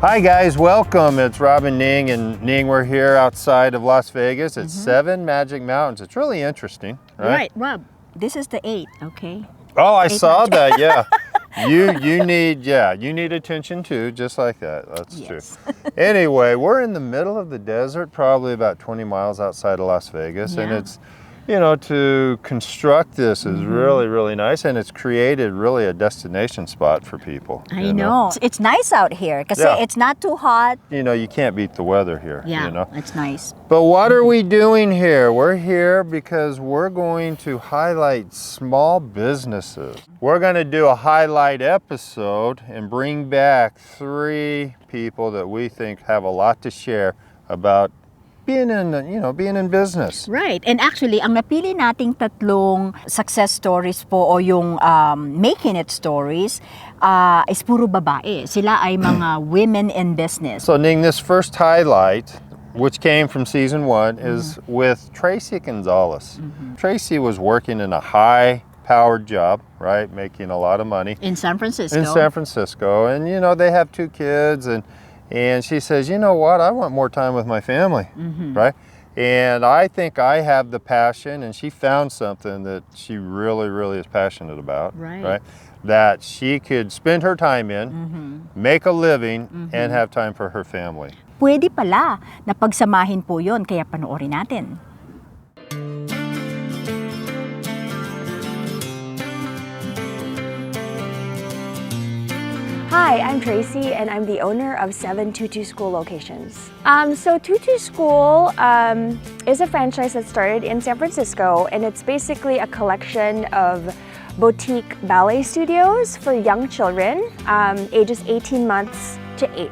Hi guys, welcome. It's Rob and Ning, and Ning, we're here outside of Las Vegas at 7 Magic Mountains. It's really interesting, right? Right, Rob. This is the 8, okay? Oh, I 8 saw magic. that, yeah. You need attention too, just like that. That's Yes. true. Anyway, we're in the middle of the desert, probably about 20 miles outside of Las Vegas, and Yeah. it's, you know, to construct this is really, really nice, and it's created really a destination spot for people. I know. It's nice out here kasi Yeah. it's not too hot. You know, you can't beat the weather here, Yeah, you know. it's nice. But what are we doing here? We're here because we're going to highlight small businesses. We're going to do a highlight episode and bring back 3 people that we think have a lot to share about being in business. Right. And actually, ang napili nating tatlong success stories po o yung making it stories is puro babae. Sila ay mga women in business. So Ning, this first highlight, which came from season 1, is with Tracy Gonzalez. Tracy was working in a high-powered job, right, making a lot of money. In San Francisco. In San Francisco, and you know, they have 2 kids, and she says, you know what, I want more time with my family, right? And I think I have the passion, and she found something that she really, really is passionate about, Right. That she could spend her time in, make a living, and have time for her family. Pwede pala na pagsamahin po yun, kaya panoorin natin. Hi, I'm Tracy, and I'm the owner of 7 TUTU School locations. So TUTU School is a franchise that started in San Francisco, and it's basically a collection of boutique ballet studios for young children, ages 18 months to 8.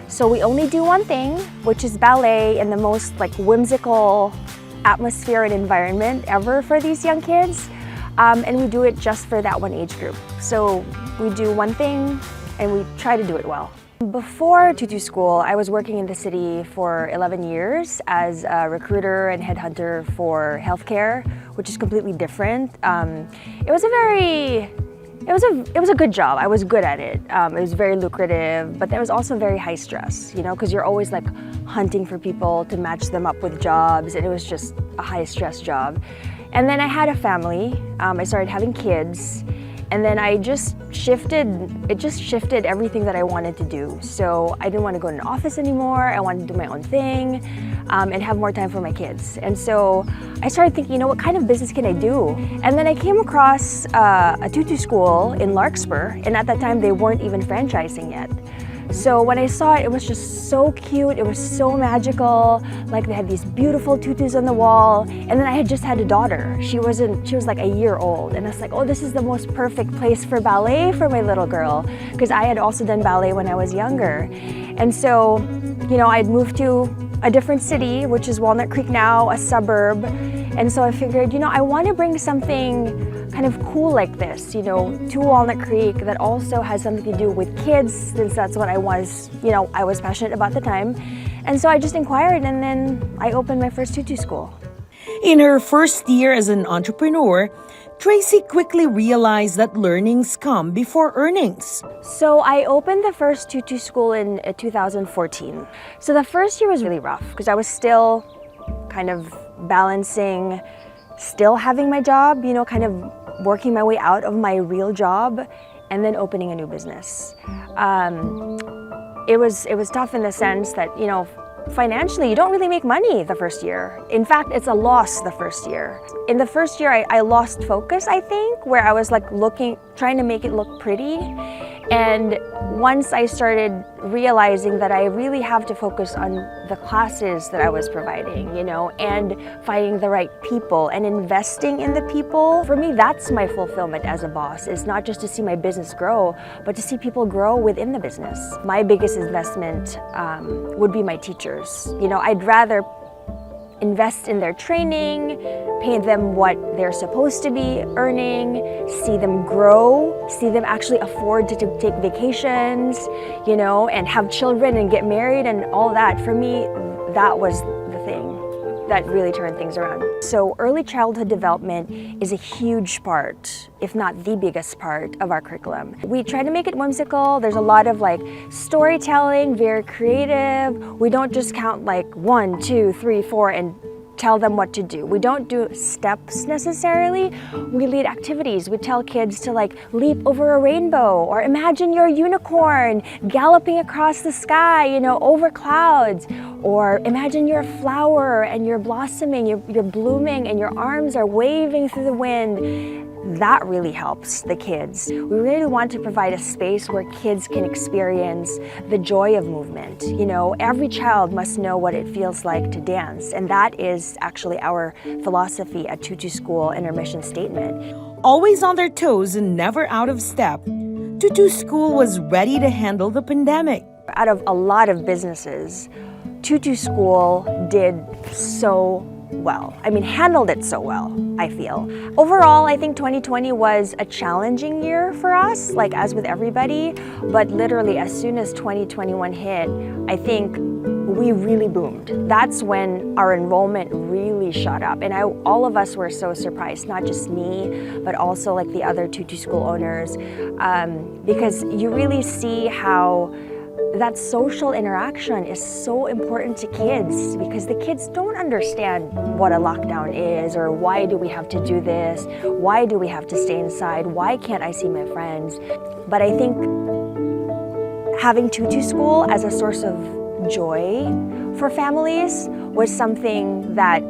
So we only do one thing, which is ballet in the most whimsical atmosphere and environment ever for these young kids, and we do it just for that one age group. So we do one thing, and we try to do it well. Before TUTU School, I was working in the city for 11 years as a recruiter and headhunter for healthcare, which is completely different. It was a good job. I was good at it. It was very lucrative, but there was also very high stress, you know, because you're always hunting for people to match them up with jobs, and it was just a high stress job. And then I had a family. I started having kids. And then it just shifted everything that I wanted to do. So I didn't want to go in an office anymore. I wanted to do my own thing and have more time for my kids. And so I started thinking, you know, what kind of business can I do? And then I came across a TUTU school in Larkspur, and at that time they weren't even franchising yet. So when I saw it, it was just so cute. It was so magical. They had these beautiful tutus on the wall. And then I had just had a daughter. She was like a year old. And I was like, oh, this is the most perfect place for ballet for my little girl. Because I had also done ballet when I was younger. And so, you know, I'd moved to a different city, which is Walnut Creek now, a suburb. And so I figured, you know, I want to bring something kind of cool like this, you know, to Walnut Creek that also has something to do with kids, since that's what I was passionate about at the time. And so I just inquired, and then I opened my first TUTU school. In her first year as an entrepreneur, Tracy quickly realized that learnings come before earnings. So I opened the first TUTU school in 2014. So the first year was really rough because I was still kind of balancing, still having my job, you know, kind of working my way out of my real job, and then opening a new business. It was tough in the sense that, you know, financially, you don't really make money the first year. In fact, it's a loss the first year. In the first year, I lost focus, I think, where I was trying to make it look pretty. And once I started realizing that I really have to focus on the classes that I was providing, you know, and finding the right people and investing in the people, for me, that's my fulfillment as a boss. It's not just to see my business grow, but to see people grow within the business. My biggest investment would be my teachers. You know, I'd rather invest in their training, pay them what they're supposed to be earning, see them grow, see them actually afford to take vacations, you know, and have children and get married and all that. For me, that was the thing. that really turned things around. So early childhood development is a huge part, if not the biggest part, of our curriculum. We try to make it whimsical. There's a lot of like storytelling, very creative. We don't just count like 1, 2, 3, 4 and tell them what to do. We don't do steps necessarily. We lead activities. We tell kids to like leap over a rainbow, or imagine you're a unicorn galloping across the sky, you know, over clouds, or imagine you're a flower and you're blossoming, you're blooming and your arms are waving through the wind. That really helps the kids. We really want to provide a space where kids can experience the joy of movement. You know, every child must know what it feels like to dance, and that is actually our philosophy at TUTU School in our mission statement. Always on their toes and never out of step, TUTU School was ready to handle the pandemic. Out of a lot of businesses, TUTU School did so well. I mean, handled it so well, I feel. Overall, I think 2020 was a challenging year for us, like as with everybody, but literally as soon as 2021 hit, I think we really boomed. That's when our enrollment really shot up, and all of us were so surprised, not just me, but also like the other TUTU School owners, because you really see how that social interaction is so important to kids, because the kids don't understand what a lockdown is, or why do we have to do this, why do we have to stay inside, why can't I see my friends. But I think having TUTU School as a source of joy for families was something that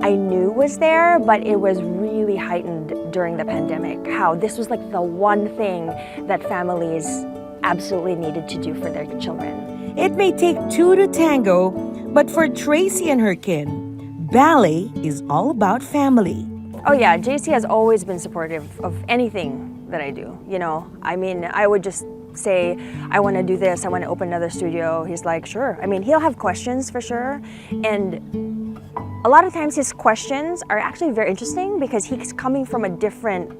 I knew was there, but it was really heightened during the pandemic, how this was like the one thing that families absolutely needed to do for their children. It may take two to tango, but for Tracy and her kid, ballet is all about family. Oh yeah, JC has always been supportive of anything that I do. You know, I mean, I would just say, I want to do this, I want to open another studio. He's like, sure. I mean, he'll have questions for sure. And a lot of times his questions are actually very interesting because he's coming from a different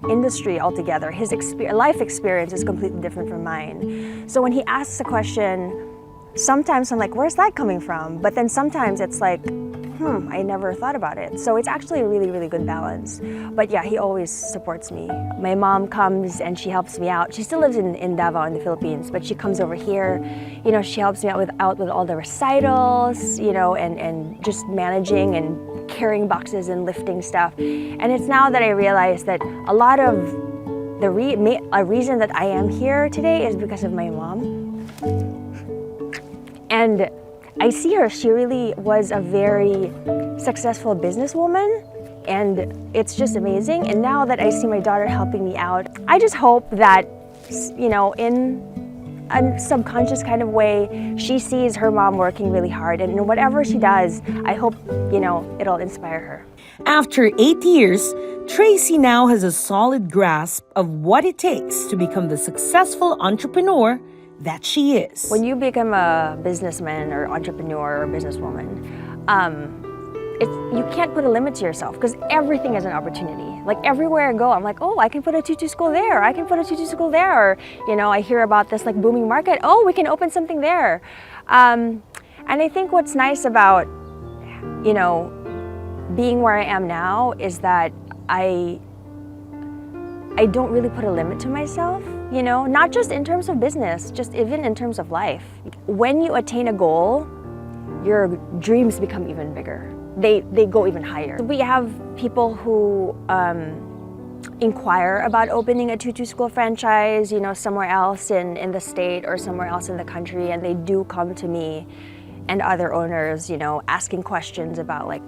industry altogether. His life experience is completely different from mine. So when he asks a question, sometimes I'm like, where's that coming from? But then sometimes it's like, I never thought about it. So it's actually a really, really good balance. But yeah, he always supports me. My mom comes and she helps me out. She still lives in Davao in the Philippines, but she comes over here. You know, she helps me out with all the recitals, you know, and just managing and carrying boxes and lifting stuff. And it's now that I realize that a lot of the reason that I am here today is because of my mom. And I see her, she really was a very successful businesswoman, and it's just amazing. And now that I see my daughter helping me out, I just hope that, you know, in a subconscious kind of way, she sees her mom working really hard, and in whatever she does, I hope, you know, it'll inspire her. After 8 years, Tracy now has a solid grasp of what it takes to become the successful entrepreneur that she is. When you become a businessman or entrepreneur or businesswoman, you can't put a limit to yourself because everything is an opportunity. Like everywhere I go, I'm like, oh, I can put a TUTU school there. I can put a TUTU school there. Or, you know, I hear about this like booming market. Oh, we can open something there. And I think what's nice about, you know, being where I am now is that I don't really put a limit to myself, you know, not just in terms of business, just even in terms of life. When you attain a goal, your dreams become even bigger. They go even higher. We have people who inquire about opening a TUTU school franchise, you know, somewhere else in the state or somewhere else in the country, and they do come to me and other owners, you know, asking questions about like,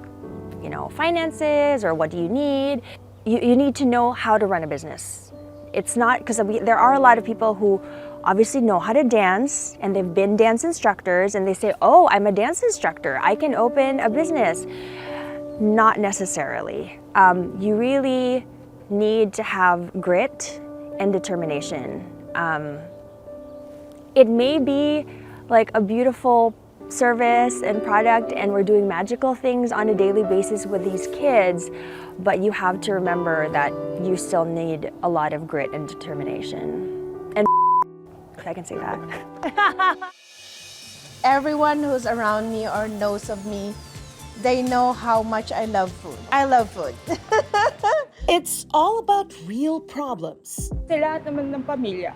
you know, finances or what do you need. You need to know how to run a business. It's not, because there are a lot of people who obviously know how to dance and they've been dance instructors and they say, oh, I'm a dance instructor, I can open a business. Not necessarily. You really need to have grit and determination. It may be like a beautiful service and product and we're doing magical things on a daily basis with these kids, but you have to remember that you still need a lot of grit and determination. And if I can say that. Everyone who's around me or knows of me They know how much I love food. I love food. It's all about real problems, Sa lahat naman ng pamilya,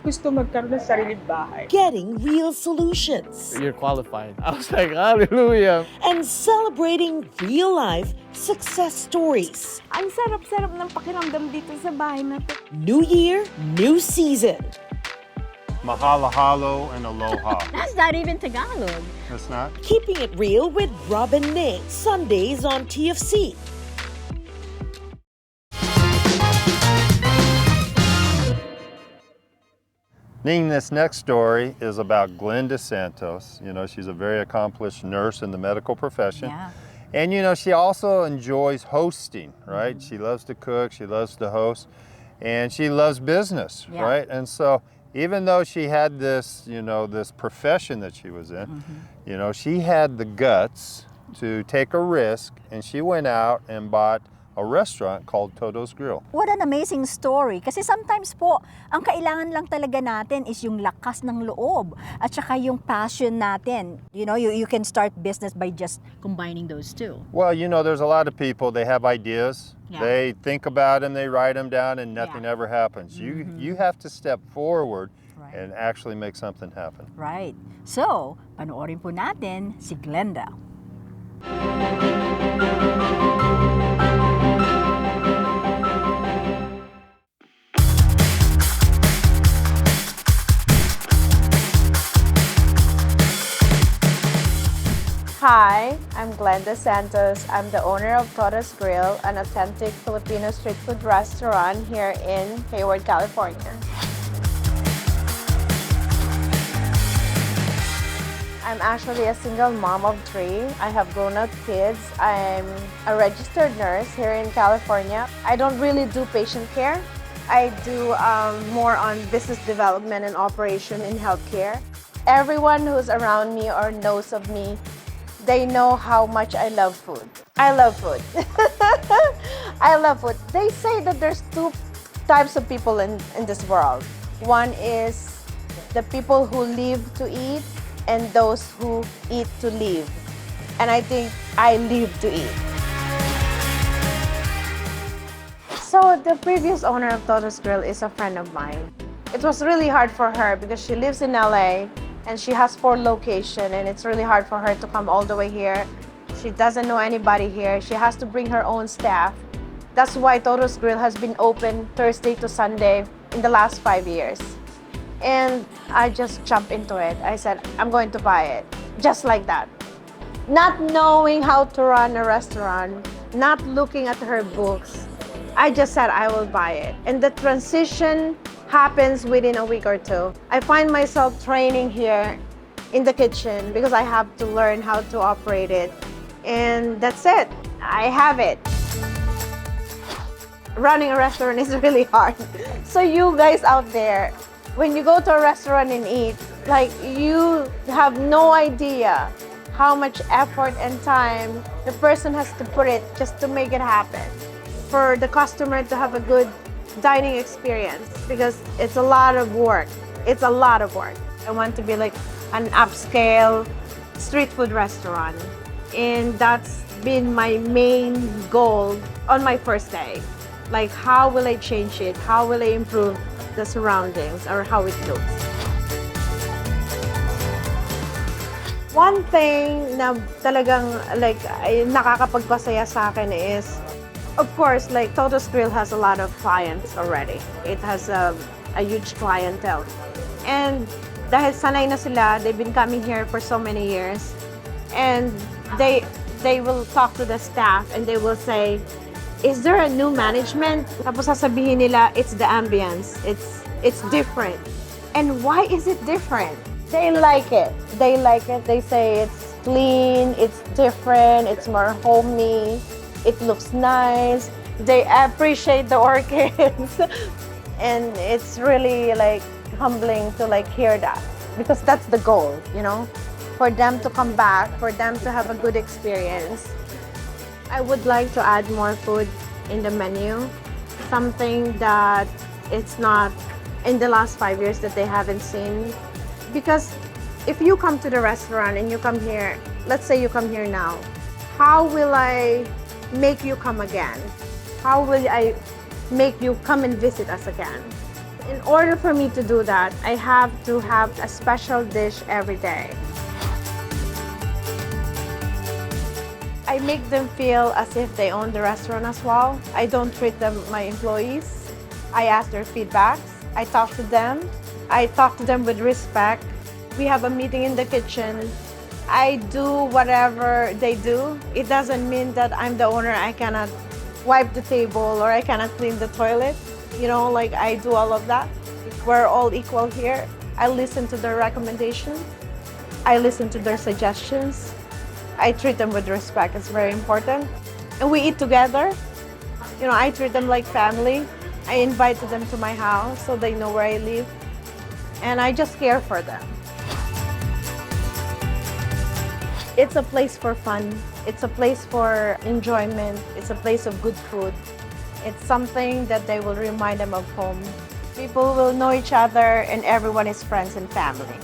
gusto magkaroon ng sariling bahay. getting real solutions, You're qualified. I was like, hallelujah. and celebrating real-life success stories. Ang sarap-sarap ng pakiramdam dito sa bahay na to. New year, new season. Mahalo halo and aloha. That's not even Tagalog. That's not? Keeping it real with Rob and Ning, Sundays on TFC. Ning, this next story is about Glenda Santos. You know, she's a very accomplished nurse in the medical profession. Yeah. And you know, she also enjoys hosting, right? She loves to cook, she loves to host, and she loves business, Yeah. right? And so even though she had this, you know, this profession that she was in, you know, she had the guts to take a risk, and she went out and bought a restaurant called Toto's Grill. What an amazing story. Kasi sometimes po, ang kailangan lang talaga natin is yung lakas ng loob at saka yung passion natin. You know, you can start business by just combining those two. Well, you know, there's a lot of people, they have ideas, Yeah. they think about them, they write them down, and nothing Yeah. ever happens. You have to step forward Right. and actually make something happen. Right. So, panoorin po natin si Glenda. Hi, I'm Glenda Santos. I'm the owner of Toto's Grill, an authentic Filipino street food restaurant here in Hayward, California. I'm actually a single mom of 3. I have grown-up kids. I'm a registered nurse here in California. I don't really do patient care. I do more on business development and operation in healthcare. Everyone who's around me or knows of me, they know how much I love food. I love food. I love food. They say that there's 2 types of people in this world. One is the people who live to eat and those who eat to live. And I think I live to eat. So the previous owner of Toto's Grill is a friend of mine. It was really hard for her because she lives in LA and she has 4 locations, and it's really hard for her to come all the way here. She doesn't know anybody here. She has to bring her own staff. That's why Toto's Grill has been open Thursday to Sunday in the last 5 years. And I just jumped into it. I said, I'm going to buy it, just like that. Not knowing how to run a restaurant, not looking at her books, I just said I will buy it. And the transition happens within a week or 2. I find myself training here in the kitchen because I have to learn how to operate it. And that's it. I have it. Running a restaurant is really hard. So you guys out there, when you go to a restaurant and eat, like, you have no idea how much effort and time the person has to put it just to make it happen. For the customer to have a good dining experience, because it's a lot of work. It's a lot of work. I want to be like an upscale street food restaurant. And that's been my main goal on my first day. Like, how will I change it? How will I improve the surroundings or how it looks? One thing na talagang like ay nakakapagpasaya sa akin is, of course, like Toto's Grill has a lot of clients already. It has a huge clientele. And dahil sanay na sila, they've been coming here for so many years. And they will talk to the staff and they will say, is there a new management? Tapos sasabihin nila, it's the ambience. It's different. And why is it different? They like it. They like it. They say it's clean, it's different, it's more homey, it looks nice. They appreciate the orchids. And it's really like humbling to like hear that, because that's the goal, you know, for them to come back, for them to have a good experience. I would like to add more food in the menu, something that it's not in the last 5 years that they haven't seen. Because if you come to the restaurant and you come here, let's say you come here now, how will I make you come again? How will I make you come and visit us again? In order for me to do that, I have to have a special dish every day. I make them feel as if they own the restaurant as well. I don't treat them my employees. I ask their feedbacks. I talk to them. I talk to them with respect. We have a meeting in the kitchen. I do whatever they do. It doesn't mean that I'm the owner. I cannot wipe the table or I cannot clean the toilet. You know, like I do all of that. We're all equal here. I listen to their recommendations. I listen to their suggestions. I treat them with respect. It's very important. And we eat together. You know, I treat them like family. I invite them to my house so they know where I live. And I just care for them. It's a place for fun. It's a place for enjoyment. It's a place of good food. It's something that they will remind them of home. People will know each other and everyone is friends and family.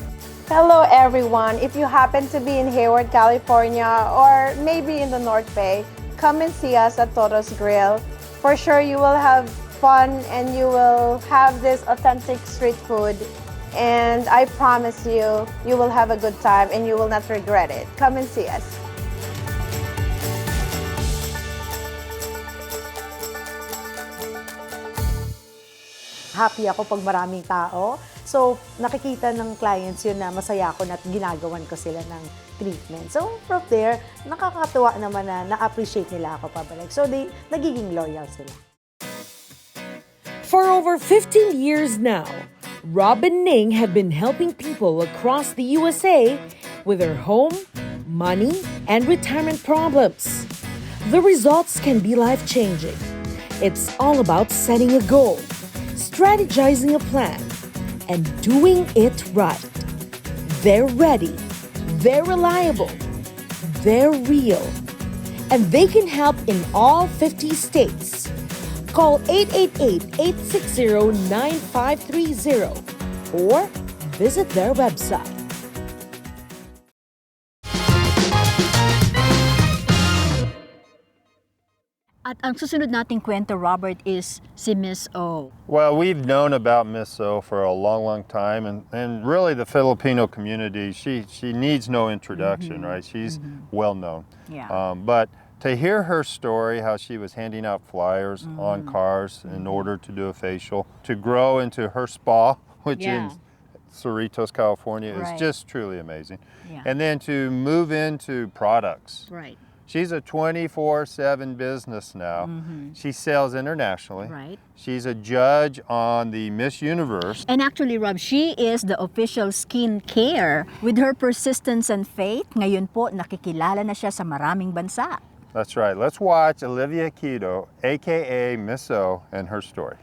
Hello everyone. If you happen to be in Hayward, California or maybe in the North Bay, come and see us at Toto's Grill. For sure you will have fun and you will have this authentic street food. And I promise you, you will have a good time and you will not regret it. Come and see us. Happy ako pag maraming tao. So, nakikita ng clients yun na masaya ako na ginagawan ko sila ng treatment. So, from there, nakakatuwa naman na na-appreciate nila ako pabalik. So, nagiging loyal sila. For over 15 years now, Rob and Ning have been helping people across the USA with their home, money, and retirement problems. The results can be life-changing. It's all about setting a goal, strategizing a plan, and doing it right. They're ready, they're reliable, they're real, and they can help in all 50 states. Call 888-860-9530 or visit their website. At ang susunod nating kwento, Robert, is si Miss O. Well, we've known about Miss O for a long, long time, and really the Filipino community, she needs no introduction, right? She's well known. Yeah. But to hear her story, how she was handing out flyers on cars in order to do a facial, to grow into her spa, which in Cerritos, California, is just truly amazing. Yeah. And then to move into products. Right. She's a 24/7 business now. She sells internationally. Right. She's a judge on the Miss Universe. And actually, Rob, she is the official skincare. With her persistence and faith, ngayon po nakikilala na siya sa maraming bansa. That's right. Let's watch Olivia Quito, aka Miss O, and her story.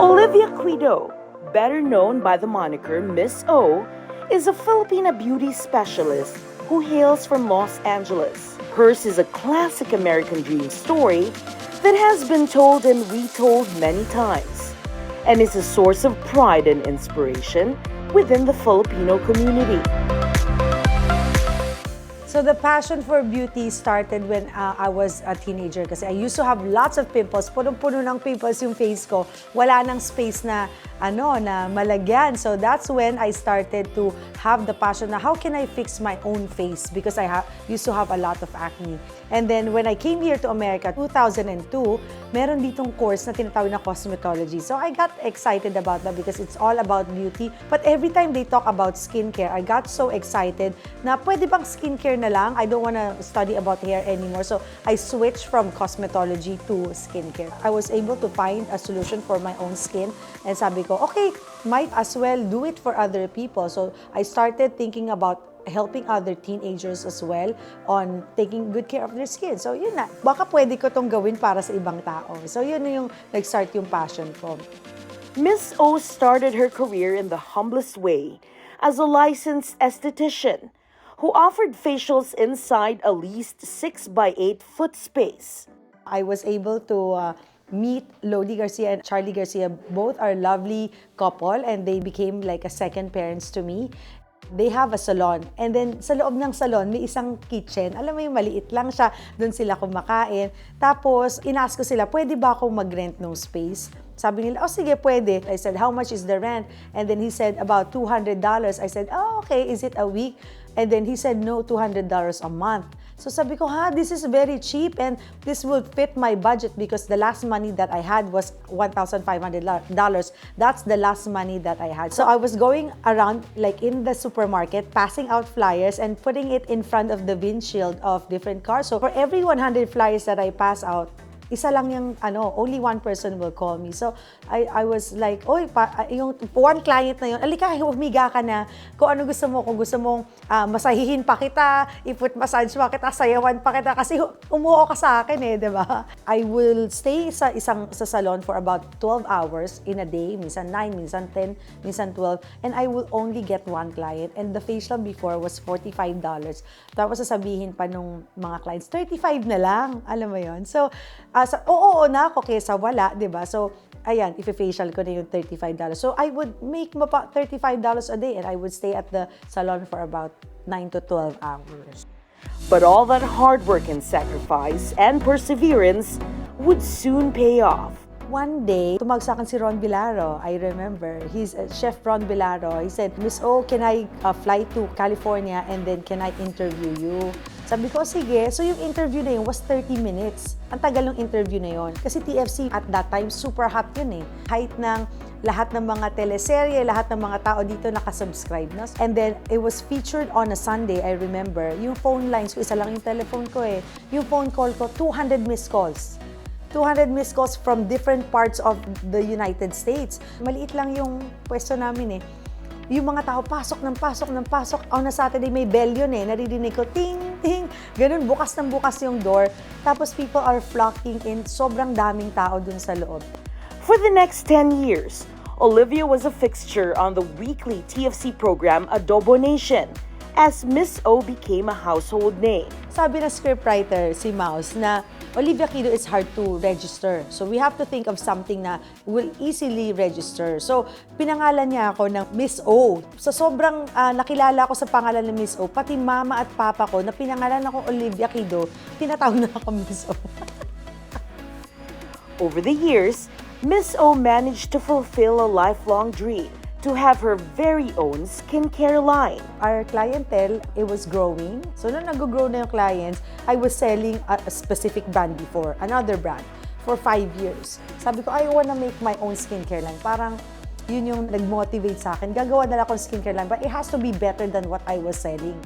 Olivia Quito, better known by the moniker Miss O, is a Filipina beauty specialist who hails from Los Angeles. Hers is a classic American dream story that has been told and retold many times and is a source of pride and inspiration within the Filipino community. So the passion for beauty started when I was a teenager kasi I used to have lots of pimples. Punong-puno ng pimples yung face ko. Wala nang space na na malagyan. So that's when I started to have the passion na how can I fix my own face because I used to have a lot of acne. And then when I came here to America 2002, meron ditong course na tinatawag na cosmetology. So I got excited about that because it's all about beauty. But every time they talk about skincare, I got so excited na pwede bang skincare na lang? I don't want to study about hair anymore. So I switched from cosmetology to skincare. I was able to find a solution for my own skin. And sabi ko, okay, might as well do it for other people. So I started thinking about helping other teenagers as well on taking good care of their skin. So yun na, baka pwede ko tong gawin para sa ibang tao. So yun na yung nag-start yung passion ko. Miss O started her career in the humblest way as a licensed esthetician who offered facials inside a leased 6x8 foot space. I was able to meet Lodi Garcia and Charlie Garcia. Both are lovely couple and they became like a second parents to me. They have a salon. And then sa loob ng salon, may isang kitchen. Alam mo yung maliit lang siya. Doon sila kumakain. Tapos, inask ko sila, pwede ba akong mag-rent ng space? Sabi nila, oh sige, pwede. I said, how much is the rent? And then he said, about $200. I said, oh, okay, is it a week? And then he said, no, $200 a month. So sabi ko, this is very cheap and this will fit my budget because the last money that I had was $1,500. That's the last money that I had. So I was going around like in the supermarket, passing out flyers and putting it in front of the windshield of different cars. So for every 100 flyers that I pass out, isa lang yung, only one person will call me. So, I was like, yung one client na yun, alika, humiga ka na. Kung ano gusto mo, kung gusto mong masahihin pa kita, i-foot massage pa kita, sayawan pa kita, kasi umuo ka sa akin di ba? I will stay sa salon for about 12 hours in a day, minsan 9, minsan 10, minsan 12, and I will only get one client. And the facial before was $45. Tapos sasabihin pa nung mga clients, 35 na lang, alam mo yon. So, oo na ako kaysa wala, di ba? So, ayan, if-facial ko na yung $35. So, I would make about $35 a day and I would stay at the salon for about 9 to 12 hours. But all that hard work and sacrifice and perseverance would soon pay off. One day, tumawag sa akin si Ron Bilaro. I remember. He's Chef Ron Bilaro. He said, Miss O, can I fly to California and then can I interview you? Sabi ko, sige. So yung interview na yun was 30 minutes. Ang tagal ng interview na yun. Kasi TFC at that time, super hot yun Height ng lahat ng mga teleserye, lahat ng mga tao dito nakasubscribe na. And then, it was featured on a Sunday, I remember. Yung phone lines ko, isa lang yung telephone ko Yung phone call ko, 200 missed calls. 200 missed calls from different parts of the United States. Maliit lang yung pwesto namin Yung mga tao, pasok ng pasok ng pasok. On a Saturday, may bell yun Naririnig ko, ting, ting. Ganun, bukas ng bukas yung door. Tapos people are flocking in. Sobrang daming tao dun sa loob. For the next 10 years, Olivia was a fixture on the weekly TFC program Adobo Nation as Miss O became a household name. Sabi na scriptwriter si Mouse na Olivia Kido is hard to register. So we have to think of something na will easily register. So pinangalan niya ako ng Miss O. So sobrang nakilala ko sa pangalan ng Miss O. Pati mama at papa ko na pinangalan ako Olivia Kido, tinatawag na ako Miss O. Over the years, Miss O managed to fulfill a lifelong dream to have her very own skincare line. Our clientele, it was growing. So nung nag-grow na yung clients, I was selling a specific brand before, another brand, for 5 years. Sabi ko, I wanna make my own skincare line. Parang yun yung nag-motivate sa akin. Gagawa na lang akong skincare line, but it has to be better than what I was selling.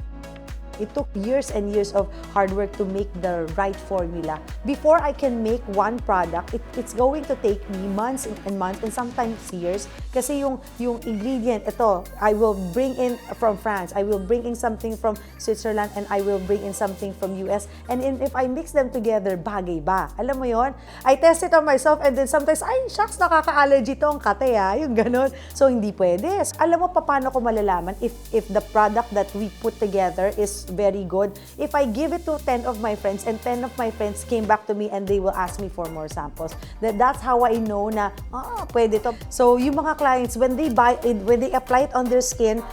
It took years and years of hard work to make the right formula. Before I can make one product, it's going to take me months and months and sometimes years. Kasi yung ingredient, ito, I will bring in from France, I will bring in something from Switzerland, and I will bring in something from US. And if I mix them together, bagay ba? Alam mo yon? I test it on myself and then sometimes, ay, shucks, nakaka-allergy to ang kate yung ganun. So, hindi pwede. Alam mo paano ko malalaman if the product that we put together is very good. If I give it to 10 of my friends and 10 of my friends came back to me and they will ask me for more samples, that's how I know na, pwede to. So, yung mga clients, when they apply it on their skin,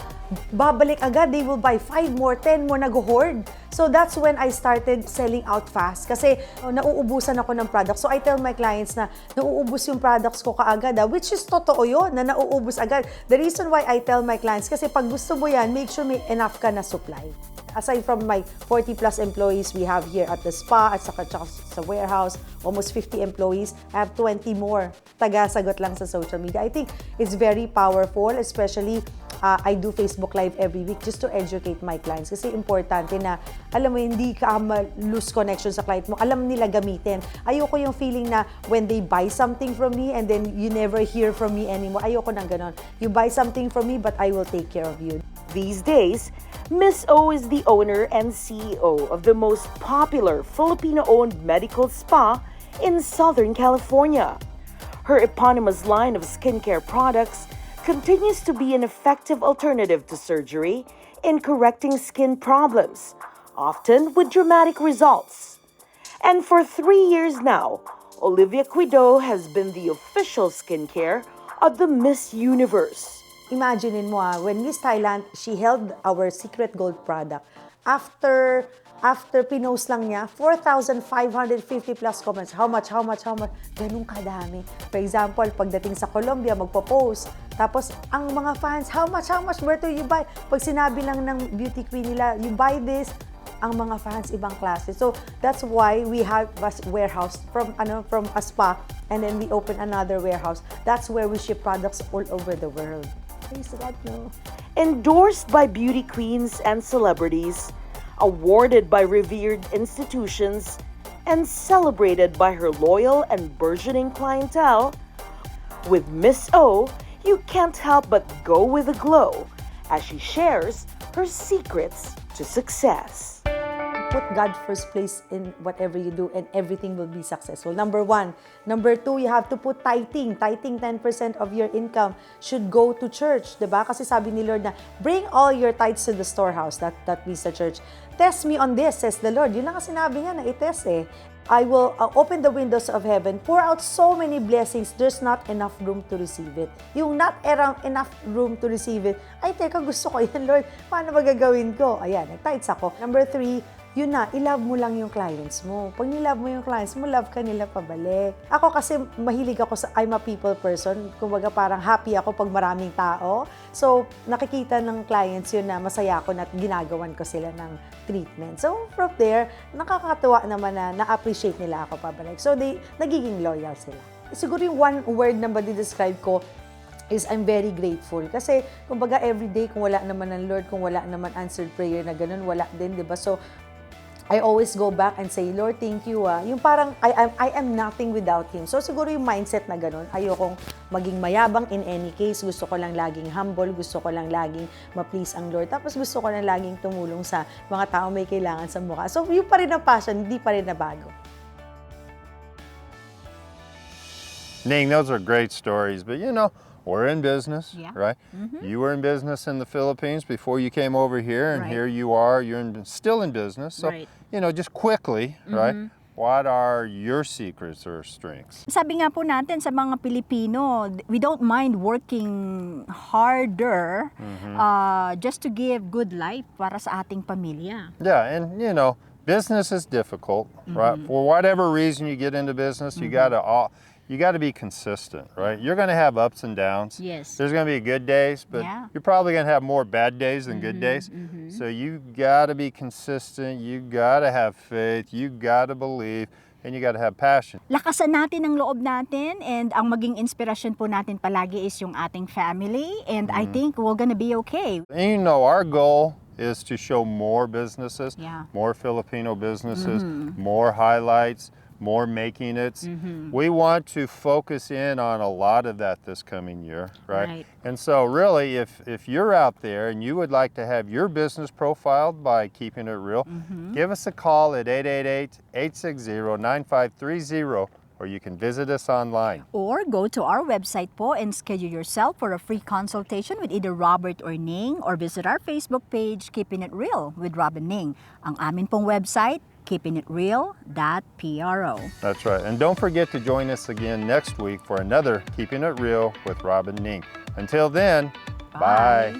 babalik agad, they will buy 5 more, 10 more, nag-hoard. So that's when I started selling out fast kasi nauubusan ako ng products. So I tell my clients na nauubos yung products ko kaagad, which is totoo yun, na nauubos agad. The reason why I tell my clients, kasi pag gusto mo yan, make sure may enough ka na supply. Aside from my 40 plus employees we have here at the spa at saka sa warehouse, almost 50 employees, I have 20 more taga-sagot lang sa social media. I think it's very powerful, especially I do Facebook Live every week just to educate my clients. Kasi importante na, alam mo, hindi ka lose connection sa client mo. Alam nila gamitin. Ayoko yung feeling na when they buy something from me and then you never hear from me anymore. Ayoko nang ganon. You buy something from me but I will take care of you. These days, Miss O is the owner and CEO of the most popular Filipino-owned medical spa in Southern California. Her eponymous line of skincare products continues to be an effective alternative to surgery in correcting skin problems, often with dramatic results. And for 3 years now, Olivia Quido has been the official skincare of the Miss Universe. Imagine mo when Miss Thailand, she held our secret gold product. After pinost lang niya, 4,550 plus comments. How much? Ganun kadami. For example, pagdating sa Colombia, magpo-post. Tapos, ang mga fans, how much? Where do you buy? Pag sinabi lang ng beauty queen nila, you buy this, ang mga fans, ibang klase. So, that's why we have a warehouse from a spa, and then we open another warehouse. That's where we ship products all over the world. Praise God, no? Endorsed by beauty queens and celebrities, awarded by revered institutions, and celebrated by her loyal and burgeoning clientele, with Miss O, you can't help but go with a glow as she shares her secrets to success. Put God first place in whatever you do and everything will be successful. Number 1. Number 2, you have to put tithing. Tithing, 10% of your income should go to church. Diba? Kasi sabi ni Lord na, bring all your tithes to the storehouse. That means the church. Test me on this, says the Lord. Yun lang ang sinabi niya na itest eh. I will open the windows of heaven, pour out so many blessings, there's not enough room to receive it. Yung not enough room to receive it, ay teka, gusto ko yan, Lord. Paano ba gagawin ko? Ayan, nag-tithes ako. Number 3, yun na, i-love mo lang yung clients mo. Pag nilove mo yung clients mo, love ka nila pabalik. Ako kasi mahilig ako I'm a people person. Kumbaga parang happy ako pag maraming tao. So, nakikita ng clients yun na masaya ako na ginagawan ko sila ng treatment. So, from there, nakakatuwa naman na na-appreciate nila ako pabalik. So, nagiging loyal sila. Siguro yung one word na describe ko is I'm very grateful. Kasi, kumbaga, everyday, kung wala naman ng Lord, kung wala naman answered prayer na ganun, wala din, di ba? So, I always go back and say, Lord, thank you. Yung parang, I am nothing without Him. So, siguro yung mindset na ganun, ayokong maging mayabang in any case. Gusto ko lang laging humble. Gusto ko lang laging ma-please ang Lord. Tapos gusto ko lang laging tumulong sa mga tao may kailangan sa mukha. So, yung pa rin ang passion, hindi pa rin nabago. Ning, those are great stories, but you know, we're in business, Yeah. right? You were in business in the Philippines before you came over here, and here you are, still in business. So, you know, just quickly, right? What are your secrets or strengths? Sabi nga po natin sa mga Pilipino, we don't mind working harder just to give good life para sa ating pamilya. Yeah, and you know, business is difficult, right? For whatever reason you get into business, you got to be consistent, right? You're going to have ups and downs. Yes. There's going to be good days, but you're probably going to have more bad days than good days. So you got to be consistent. You got to have faith. You got to believe. And you got to have passion. Lakasan natin ang loob natin, and ang maging inspirasyon po natin palagi is yung ating family, and I think we're gonna be okay. And you know, our goal is to show more businesses, Yeah. more Filipino businesses, more highlights, more making it. We want to focus in on a lot of that this coming year, right? And so really, if you're out there and you would like to have your business profiled by Keeping It Real, give us a call at 888-860-9530, or you can visit us online. Or go to our website po and schedule yourself for a free consultation with either Robert or Ning, or visit our Facebook page, Keeping It Real with Rob and Ning. Ang amin pong website, keepingitreal.pro. That's right. And don't forget to join us again next week for another Keeping It Real with Rob and Ning. Until then, bye.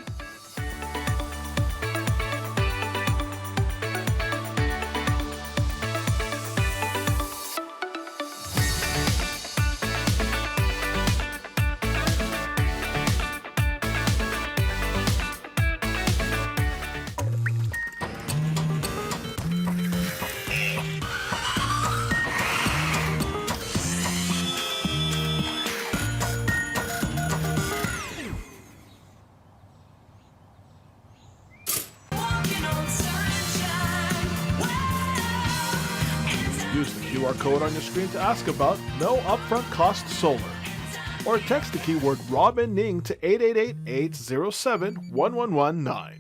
Use the QR code on your screen to ask about no upfront cost solar. Or text the keyword Rob and Ning to 888-807-1119.